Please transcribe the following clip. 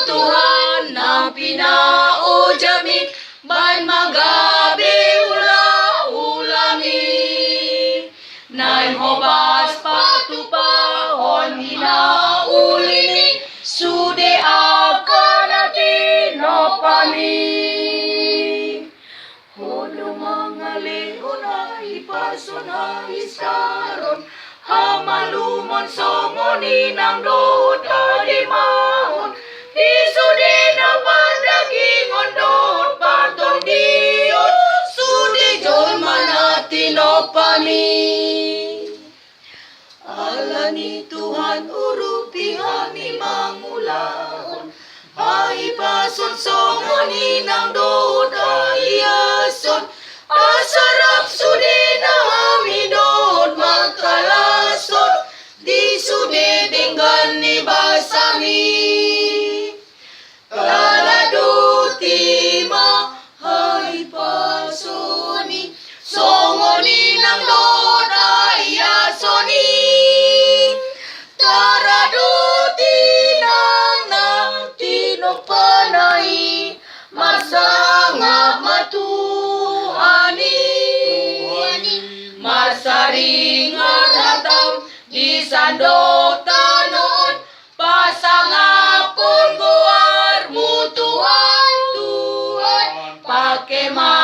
Tuhan ng pinaudyamin, may magabi ula-ulami. Nay hobas patupahon hinaulini, sude akanati no pami. Hono mga leon ay pason ay saron, hamalumon songoni ng dood alimahon. Isude na pandagingon dood patong diyon, sude jol manati no pami. Ala ni Tuhan urupihan ni mangulahon, ay pason songoni ng dood ayason. Asarap sude na hamidod magkalason, di sude dinggan ni basami. Kaladuti mahay pasoni, songoni ng dood ayasoni. Taraduti nang tinumpanay, masangap matuhani. Masaring aratam di sandok tanon, pasangapon guar mutuan Tuhan, pakema